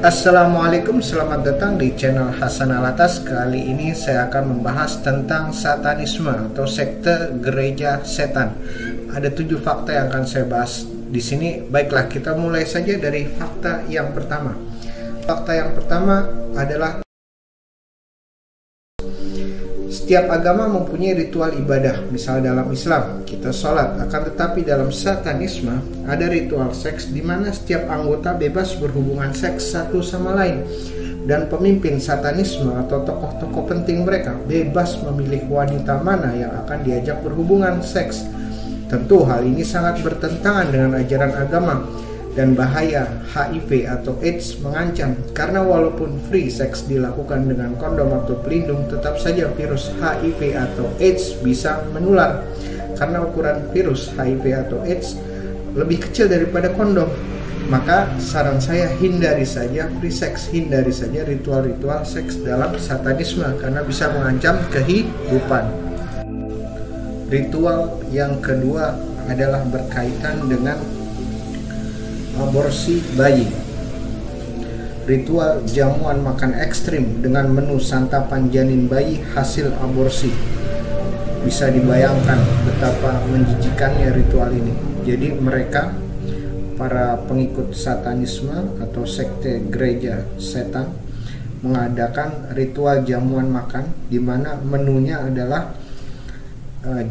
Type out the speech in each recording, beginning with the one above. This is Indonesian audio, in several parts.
Assalamualaikum, selamat datang di channel Hasan Alatas. Kali ini saya akan membahas tentang satanisme atau sekte gereja setan. Ada 7 fakta yang akan saya bahas di sini. Baiklah, kita mulai saja dari fakta yang pertama. Fakta yang pertama adalah setiap agama mempunyai ritual ibadah. Misal dalam Islam kita sholat, akan tetapi dalam satanisme ada ritual seks di mana setiap anggota bebas berhubungan seks satu sama lain, dan pemimpin satanisme atau tokoh-tokoh penting mereka bebas memilih wanita mana yang akan diajak berhubungan seks. Tentu hal ini sangat bertentangan dengan ajaran agama, dan bahaya HIV atau AIDS mengancam, karena walaupun free sex dilakukan dengan kondom atau pelindung, tetap saja virus HIV atau AIDS bisa menular, karena ukuran virus HIV atau AIDS lebih kecil daripada kondom. Maka saran saya, hindari saja free sex, hindari saja ritual-ritual seks dalam satanisme, karena bisa mengancam kehidupan. Ritual yang kedua adalah berkaitan dengan aborsi bayi. Ritual jamuan makan ekstrim dengan menu santapan janin bayi hasil aborsi. Bisa dibayangkan betapa menjijikannya ritual ini. Jadi mereka, para pengikut satanisme atau sekte gereja setan, mengadakan ritual jamuan makan di mana menunya adalah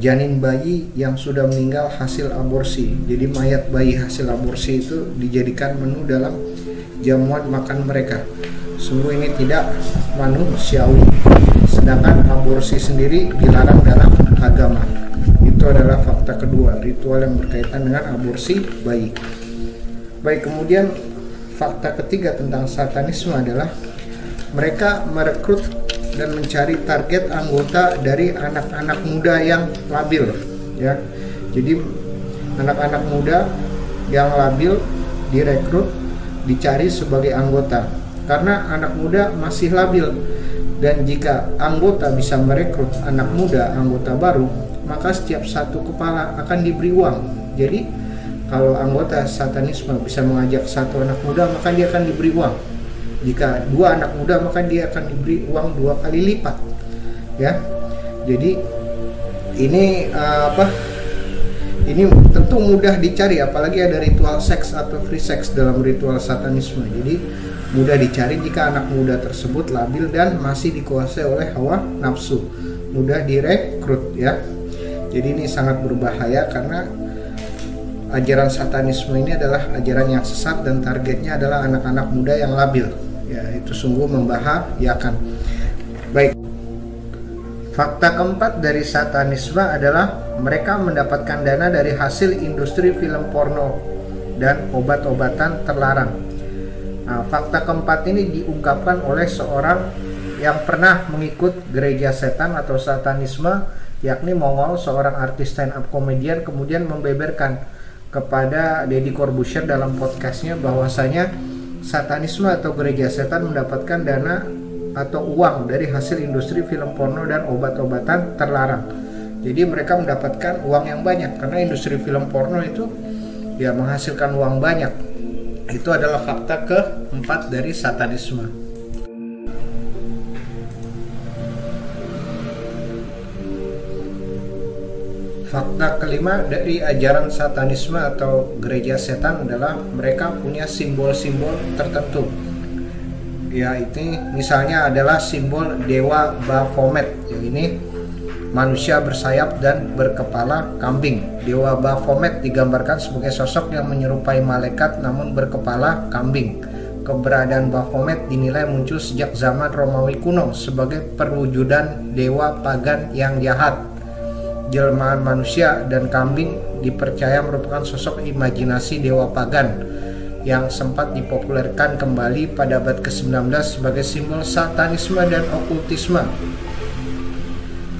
janin bayi yang sudah meninggal hasil aborsi. Jadi mayat bayi hasil aborsi itu dijadikan menu dalam jamuan makan mereka. Sungguh ini tidak manusiawi. Sedangkan aborsi sendiri dilarang dalam agama. Itu adalah fakta kedua, ritual yang berkaitan dengan aborsi bayi. Baik, kemudian fakta ketiga tentang satanisme adalah mereka merekrut dan mencari target anggota dari anak-anak muda yang labil, ya. Jadi anak-anak muda yang labil direkrut, dicari sebagai anggota, karena anak muda masih labil. Dan jika anggota bisa merekrut anak muda, anggota baru, maka setiap satu kepala akan diberi uang. Jadi kalau anggota satanisme bisa mengajak satu anak muda, maka dia akan diberi uang. Jika 2 anak muda, maka dia akan diberi uang 2 kali lipat, ya. Jadi ini ini tentu mudah dicari, apalagi ada ritual seks atau free sex dalam ritual satanisme. Jadi mudah dicari jika anak muda tersebut labil dan masih dikuasai oleh hawa nafsu, mudah direkrut, ya. Jadi ini sangat berbahaya, karena ajaran satanisme ini adalah ajaran yang sesat dan targetnya adalah anak-anak muda yang labil. Ya, itu sungguh membahayakan. Baik. Fakta keempat dari satanisme adalah mereka mendapatkan dana dari hasil industri film porno dan obat-obatan terlarang. Nah, fakta keempat ini diungkapkan oleh seorang yang pernah mengikut gereja setan atau satanisme, yakni Mongol, seorang artis stand up komedian, kemudian membeberkan kepada Deddy Corbuzier dalam podcastnya bahwasanya satanisme atau gereja setan mendapatkan dana atau uang dari hasil industri film porno dan obat-obatan terlarang. Jadi mereka mendapatkan uang yang banyak, karena industri film porno itu ya menghasilkan uang banyak. Itu adalah fakta keempat dari satanisme. Fakta kelima dari ajaran satanisme atau gereja setan adalah mereka punya simbol-simbol tertentu. Ya, itu misalnya adalah simbol dewa Baphomet. Ya, ini manusia bersayap dan berkepala kambing. Dewa Baphomet digambarkan sebagai sosok yang menyerupai malaikat namun berkepala kambing. Keberadaan Baphomet dinilai muncul sejak zaman Romawi kuno sebagai perwujudan dewa pagan yang jahat. Jelmaan manusia dan kambing dipercaya merupakan sosok imajinasi dewa pagan yang sempat dipopulerkan kembali pada abad ke-19 sebagai simbol satanisme dan okultisme.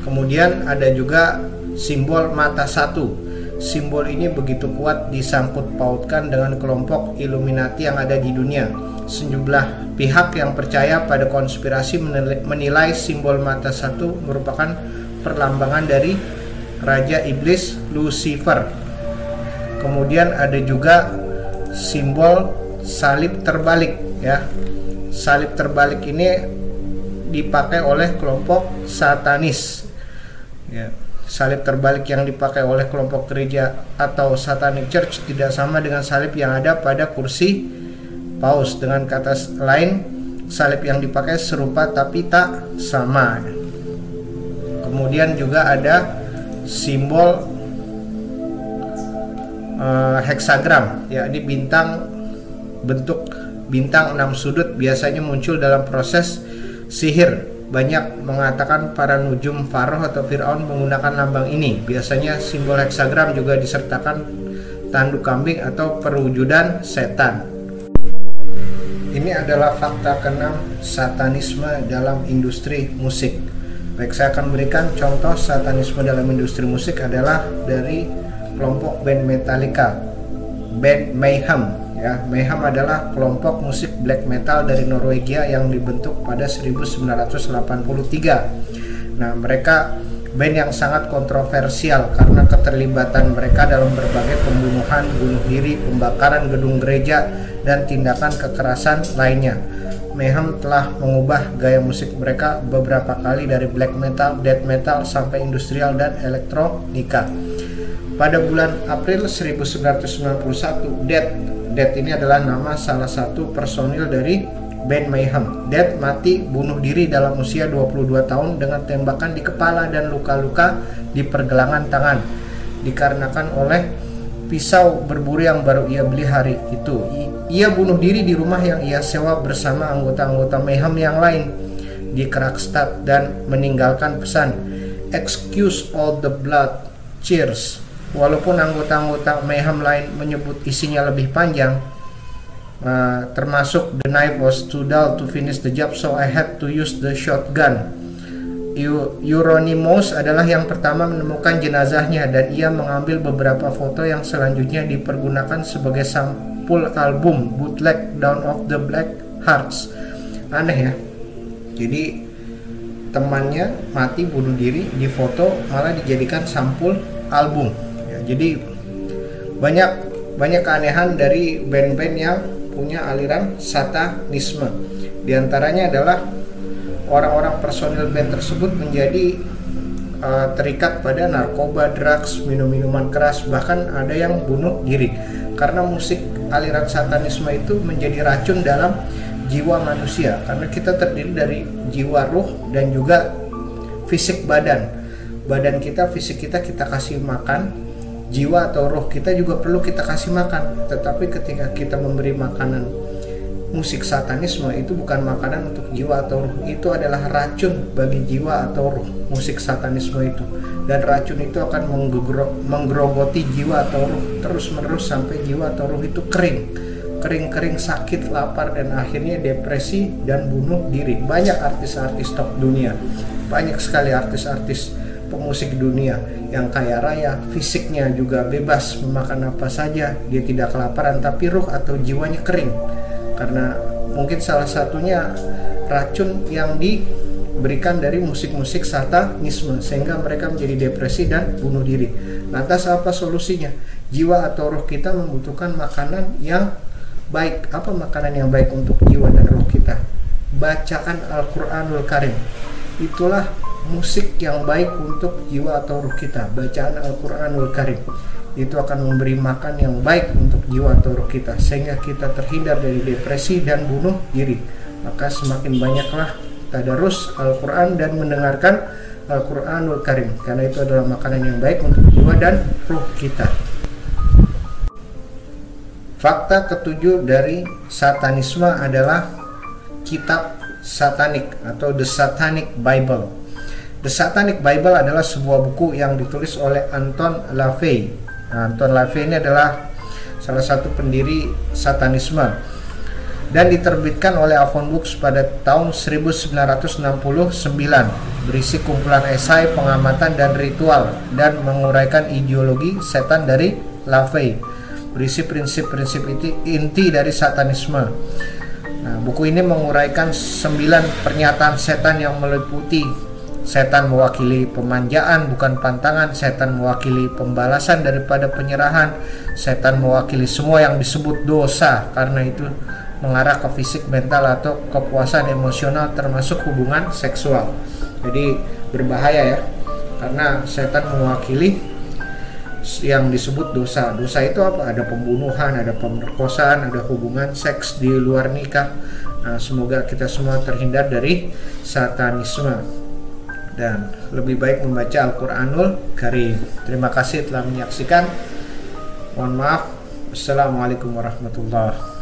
Kemudian ada juga simbol mata satu. Simbol ini begitu kuat disangkut pautkan dengan kelompok Illuminati yang ada di dunia. Sejumlah pihak yang percaya pada konspirasi menilai simbol mata satu merupakan perlambangan dari raja iblis Lucifer. Kemudian ada juga simbol salib terbalik ya. Salib terbalik ini dipakai oleh kelompok satanis ya. Salib terbalik yang dipakai oleh kelompok gereja atau Satanic Church tidak sama dengan salib yang ada pada kursi paus. Dengan kata lain, salib yang dipakai serupa tapi tak sama. Kemudian juga ada simbol heksagram, yakni bintang, bentuk bintang 6 sudut biasanya muncul dalam proses sihir. Banyak mengatakan para nujum Faroh atau Fir'aun menggunakan lambang ini. Biasanya simbol heksagram juga disertakan tanduk kambing atau perwujudan setan. Ini adalah fakta ke-6 satanisme dalam industri musik. Baik, saya akan berikan contoh satanisme dalam industri musik adalah dari kelompok band Metallica, band Mayhem. Ya, Mayhem adalah kelompok musik black metal dari Norwegia yang dibentuk pada 1983. Nah, mereka band yang sangat kontroversial karena keterlibatan mereka dalam berbagai pembunuhan, bunuh diri, pembakaran gedung gereja, dan tindakan kekerasan lainnya. Mayhem telah mengubah gaya musik mereka beberapa kali dari black metal, death metal, sampai industrial dan elektronika. Pada bulan April 1991, Death ini adalah nama salah satu personil dari band Mayhem. Death mati bunuh diri dalam usia 22 tahun dengan tembakan di kepala dan luka-luka di pergelangan tangan dikarenakan oleh pisau berburu yang baru ia beli hari itu. Ia bunuh diri di rumah yang ia sewa bersama anggota-anggota Mayhem yang lain di Krakstad dan meninggalkan pesan "Excuse all the blood, cheers". Walaupun anggota-anggota Mayhem lain menyebut isinya lebih panjang, termasuk "The knife was too dull to finish the job, so I had to use the shotgun". Euronymous adalah yang pertama menemukan jenazahnya dan ia mengambil beberapa foto yang selanjutnya dipergunakan sebagai sampul album bootleg Dawn of the Black Hearts. Aneh ya. Jadi temannya mati bunuh diri, di foto malah dijadikan sampul album. Jadi banyak keanehan dari band-band yang punya aliran satanisme. Di antaranya adalah orang-orang personil band tersebut menjadi terikat pada narkoba, drugs, minum-minuman keras, bahkan ada yang bunuh diri. Karena musik aliran satanisme itu menjadi racun dalam jiwa manusia. Karena kita terdiri dari jiwa, ruh, dan juga fisik badan. Badan kita, fisik kita kasih makan. Jiwa atau roh kita juga perlu kita kasih makan. Tetapi ketika kita memberi makanan musik satanisme, itu bukan makanan untuk jiwa atau roh, itu adalah racun bagi jiwa atau roh musik satanisme itu. Dan racun itu akan menggerogoti jiwa atau roh terus menerus sampai jiwa atau roh itu kering, sakit, lapar, dan akhirnya depresi dan bunuh diri. Banyak artis-artis top dunia, banyak sekali artis-artis pemusik dunia yang kaya raya, fisiknya juga bebas memakan apa saja, dia tidak kelaparan, tapi ruh atau jiwanya kering karena mungkin salah satunya racun yang diberikan dari musik-musik satanisme sehingga mereka menjadi depresi dan bunuh diri. Lantas apa solusinya? Jiwa atau roh kita membutuhkan makanan yang baik. Apa makanan yang baik untuk jiwa dan roh kita? Bacaan Al-Quranul Karim. Itulah musik yang baik untuk jiwa atau ruh kita. Bacaan Al-Quranul Karim itu akan memberi makan yang baik untuk jiwa atau ruh kita sehingga kita terhindar dari depresi dan bunuh diri. Maka semakin banyaklah tadarus Al-Quran dan mendengarkan Al-Quranul Karim, karena itu adalah makanan yang baik untuk jiwa dan ruh kita. Fakta ketujuh dari satanisme adalah kitab satanik atau The Satanic Bible. The Satanic Bible adalah sebuah buku yang ditulis oleh Anton LaVey. Anton LaVey ini adalah salah satu pendiri satanisme dan diterbitkan oleh Avon Books pada tahun 1969. Berisi kumpulan esai, pengamatan, dan ritual dan menguraikan ideologi setan dari LaVey. Berisi prinsip-prinsip inti dari satanisme. Nah, buku ini menguraikan 9 pernyataan setan yang meliputi Setan mewakili pemanjaan bukan pantangan. Setan mewakili pembalasan daripada penyerahan. Setan mewakili semua yang disebut dosa, karena itu mengarah ke fisik, mental, atau kepuasan emosional termasuk hubungan seksual. Jadi berbahaya ya, karena setan mewakili yang disebut dosa. Dosa itu apa? Ada pembunuhan, ada pemerkosaan, ada hubungan seks di luar nikah. Nah, semoga kita semua terhindar dari satanisme dan lebih baik membaca Al-Quranul Karim. Terima kasih telah menyaksikan. Mohon maaf. Assalamualaikum warahmatullahi wabarakatuh.